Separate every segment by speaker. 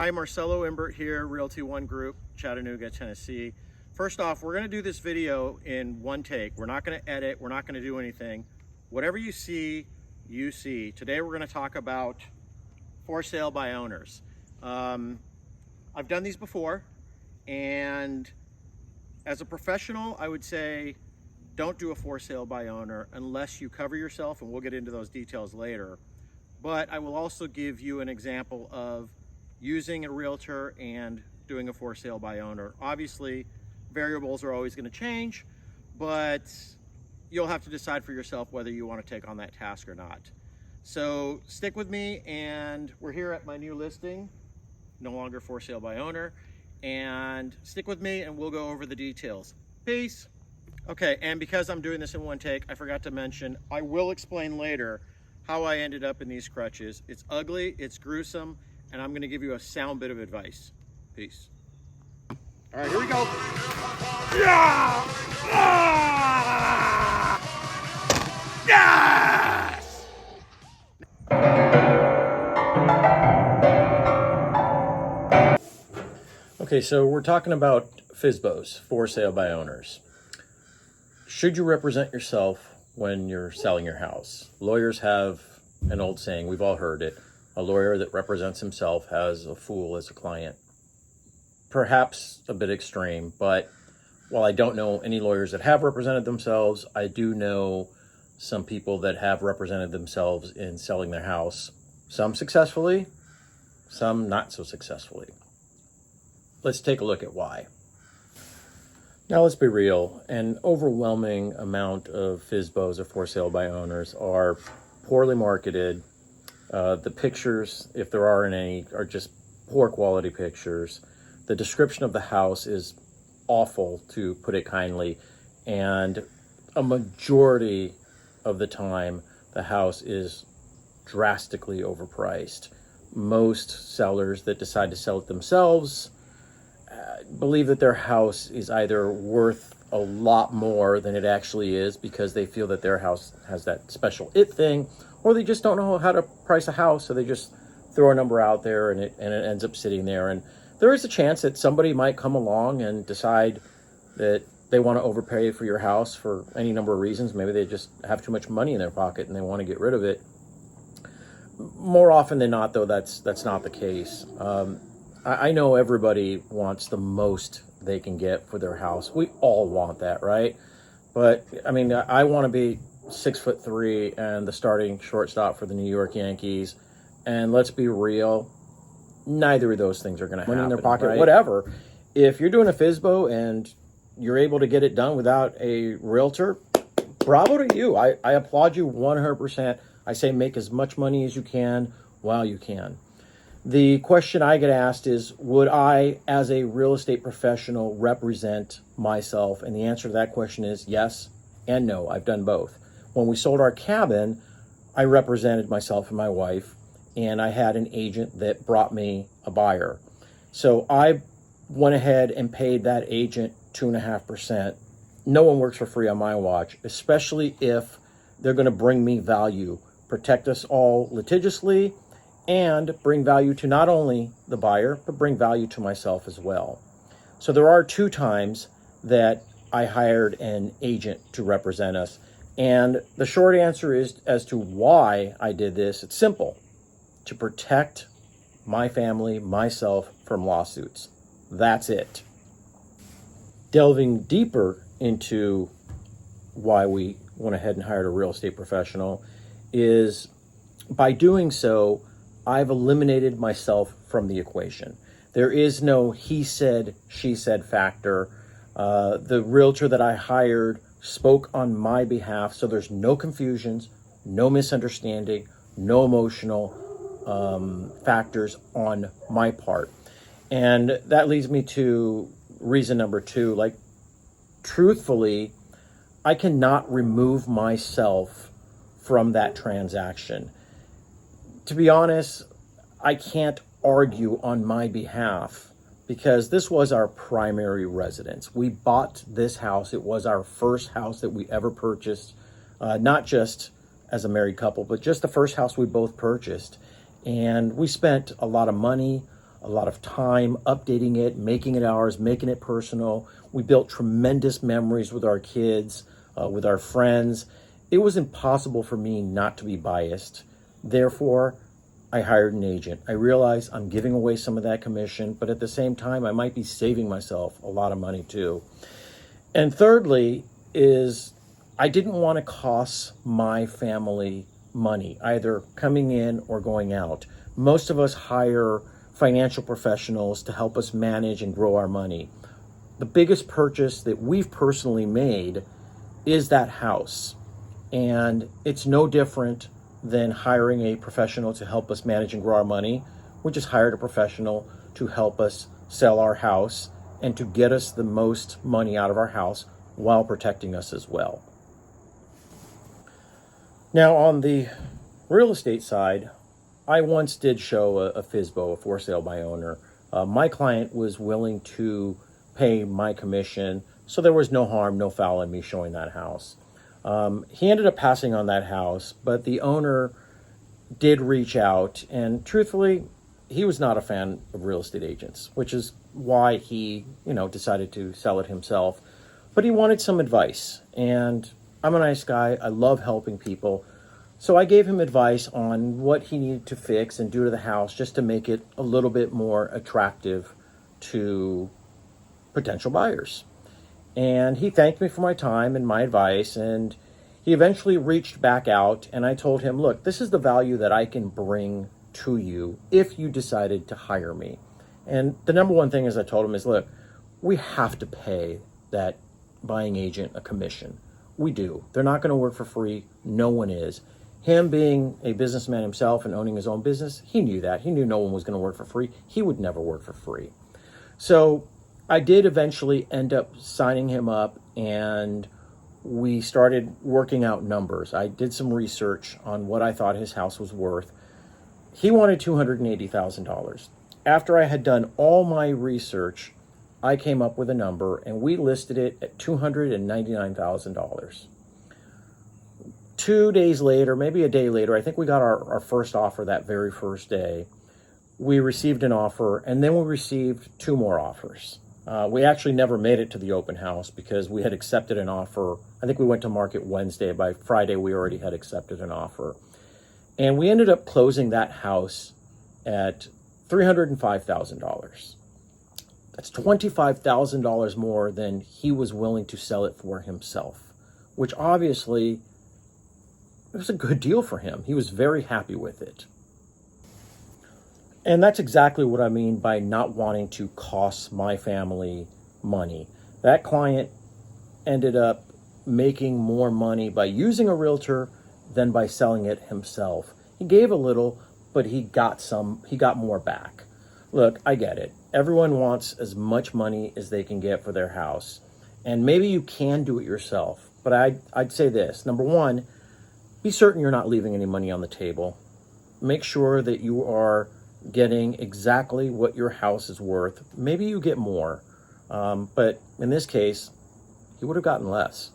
Speaker 1: Hi, Marcelo Imbert here, Realty One Group, Chattanooga, Tennessee. First off, we're going to do this video in one take. We're not going to edit. We're not going to do anything. Whatever you see, you see. Today we're going to talk about for sale by owners. I've done these before, and as a professional, I would say don't do a for sale by owner unless you cover yourself, and we'll get into those details later. But I will also give you an example of using a realtor and doing a for sale by owner. Obviously, variables are always going to change, but you'll have to decide for yourself whether you want to take on that task or not. So stick with me, and we're here at my new listing, no longer for sale by owner, and stick with me and we'll go over the details. Peace. Okay, and because I'm doing this in one take, I forgot to mention, I will explain later how I ended up in these crutches. It's ugly, it's gruesome, and I'm going to give you a sound bit of advice. Peace. All right, here we go. Yeah! Ah! Yes! Okay, so we're talking about FSBOs, for sale by owners. Should you represent yourself when you're selling your house? Lawyers have an old saying, we've all heard it. A lawyer that represents himself has a fool as a client. Perhaps a bit extreme, but while I don't know any lawyers that have represented themselves, I do know some people that have represented themselves in selling their house. Some successfully, some not so successfully. Let's take a look at why. Now let's be real, an overwhelming amount of FSBOs or for sale by owners are poorly marketed. The pictures, if there are any, are just poor quality pictures. The description of the house is awful, to put it kindly, and a majority of the time the house is drastically overpriced. Most sellers that decide to sell it themselves believe that their house is either worth a lot more than it actually is because they feel that their house has that special it thing, or they just don't know how to price a house, so they just throw a number out there and it ends up sitting there. And there is a chance that somebody might come along and decide that they want to overpay for your house for any number of reasons. Maybe they just have too much money in their pocket and they want to get rid of it. More often than not, though, that's not the case. I know everybody wants the most they can get for their house. We all want that, right? But I mean, I want to be 6'3" and the starting shortstop for the New York Yankees. And let's be real, neither of those things are going to happen. Money in their pocket, right? Whatever. If you're doing a FSBO and you're able to get it done without a realtor, bravo to you. I applaud you 100%. I say make as much money as you can while you can. The question I get asked is, would I, as a real estate professional, represent myself? And the answer to that question is yes and no. I've done both. When we sold our cabin, I represented myself and my wife, and I had an agent that brought me a buyer. So I went ahead and paid that agent 2.5%. No one works for free on my watch, especially if they're going to bring me value, protect us all litigiously, and bring value to not only the buyer, but bring value to myself as well. So there are 2 times that I hired an agent to represent us. And the short answer is, as to why I did this, it's simple: to protect my family, myself, from lawsuits. That's it. Delving deeper into why we went ahead and hired a real estate professional is, by doing so, I've eliminated myself from the equation. There is no he said, she said factor. The realtor that I hired spoke on my behalf, so there's no confusions, no misunderstanding, no emotional factors on my part. And that leads me to reason number 2. Like, truthfully, I cannot remove myself from that transaction. To be honest, I can't argue on my behalf because this was our primary residence. We bought this house. It was our first house that we ever purchased, not just as a married couple, but just the first house we both purchased. And we spent a lot of money, a lot of time updating it, making it ours, making it personal. We built tremendous memories with our kids, with our friends. It was impossible for me not to be biased. Therefore, I hired an agent. I realized I'm giving away some of that commission, but at the same time, I might be saving myself a lot of money too. And thirdly is I didn't want to cost my family money, either coming in or going out. Most of us hire financial professionals to help us manage and grow our money. The biggest purchase that we've personally made is that house. And it's no different than hiring a professional to help us manage and grow our money. We just hired a professional to help us sell our house and to get us the most money out of our house while protecting us as well. Now, on the real estate side, I once did show a FSBO, a for sale by owner. My client was willing to pay my commission, so there was no harm, no foul in me showing that house. He ended up passing on that house, but the owner did reach out, and truthfully, he was not a fan of real estate agents, which is why he, decided to sell it himself. But he wanted some advice, and I'm a nice guy. I love helping people. So I gave him advice on what he needed to fix and do to the house just to make it a little bit more attractive to potential buyers. And he thanked me for my time and my advice, and he eventually reached back out, and I told him, look, this is the value that I can bring to you if you decided to hire me. And the number one thing, as I told him, is, look, we have to pay that buying agent a commission. We do. They're not going to work for free. No one is. Him being a businessman himself and owning his own business, he knew that. He knew no one was going to work for free. He would never work for free. So I did eventually end up signing him up, and we started working out numbers. I did some research on what I thought his house was worth. He wanted $280,000. After I had done all my research, I came up with a number, and we listed it at $299,000. 2 days later, maybe a day later, I think we got our first offer that very first day. We received an offer, and then we received 2 more offers. We actually never made it to the open house because we had accepted an offer. I think we went to market Wednesday. By Friday, we already had accepted an offer. And we ended up closing that house at $305,000. That's $25,000 more than he was willing to sell it for himself, which obviously it was a good deal for him. He was very happy with it. And that's exactly what I mean by not wanting to cost my family money. That client ended up making more money by using a realtor than by selling it himself. He gave a little, but he got more back. Look, I get it. Everyone wants as much money as they can get for their house. And maybe you can do it yourself. But I'd say this. Number one, be certain you're not leaving any money on the table. Make sure that you are getting exactly what your house is worth. Maybe you get more. But in this case, he would have gotten less.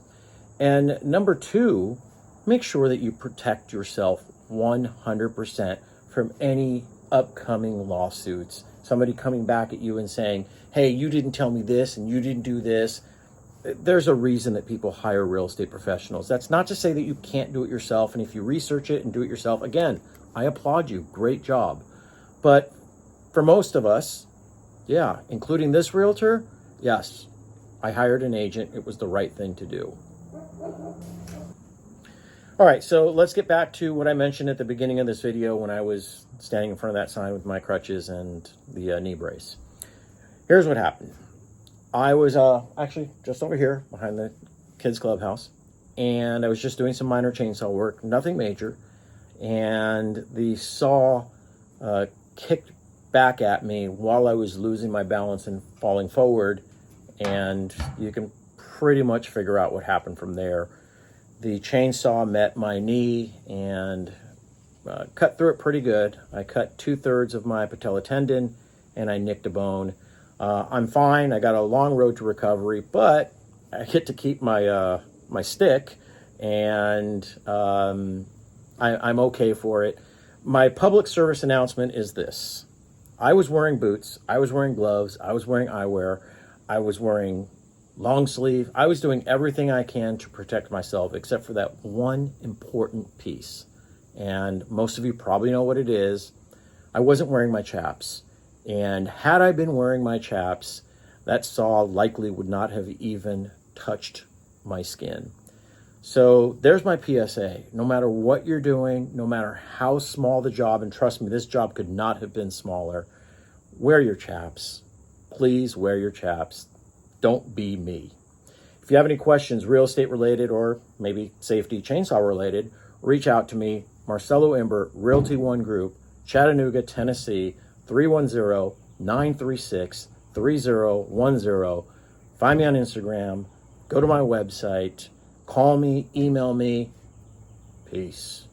Speaker 1: And number two, make sure that you protect yourself 100% from any upcoming lawsuits. Somebody coming back at you and saying, hey, you didn't tell me this and you didn't do this. There's a reason that people hire real estate professionals. That's not to say that you can't do it yourself. And if you research it and do it yourself, again, I applaud you. Great job. But for most of us, yeah, including this realtor, yes, I hired an agent. It was the right thing to do. All right, so let's get back to what I mentioned at the beginning of this video when I was standing in front of that sign with my crutches and the knee brace. Here's what happened. I was actually just over here behind the kids' clubhouse, and I was just doing some minor chainsaw work, nothing major, and the saw kicked back at me while I was losing my balance and falling forward, and you can pretty much figure out what happened from there. The chainsaw met my knee and cut through it pretty good. I cut 2/3 of my patella tendon, and I nicked a bone. I'm fine. I got a long road to recovery, but I get to keep my my stick, and I'm okay for it. My public service announcement is this. I was wearing boots, I was wearing gloves, I was wearing eyewear, I was wearing long sleeve. I was doing everything I can to protect myself except for that one important piece. And most of you probably know what it is. I wasn't wearing my chaps. And had I been wearing my chaps, that saw likely would not have even touched my skin. So there's my PSA. No matter what you're doing, no matter how small the job, and trust me, this job could not have been smaller, wear your chaps. Please wear your chaps. Don't be me. If you have any questions, real estate related or maybe safety chainsaw related, reach out to me, Marcelo Imbert, Realty One Group, Chattanooga, Tennessee, 310-936-3010. Find me on Instagram, go to my website, call me, email me. Peace.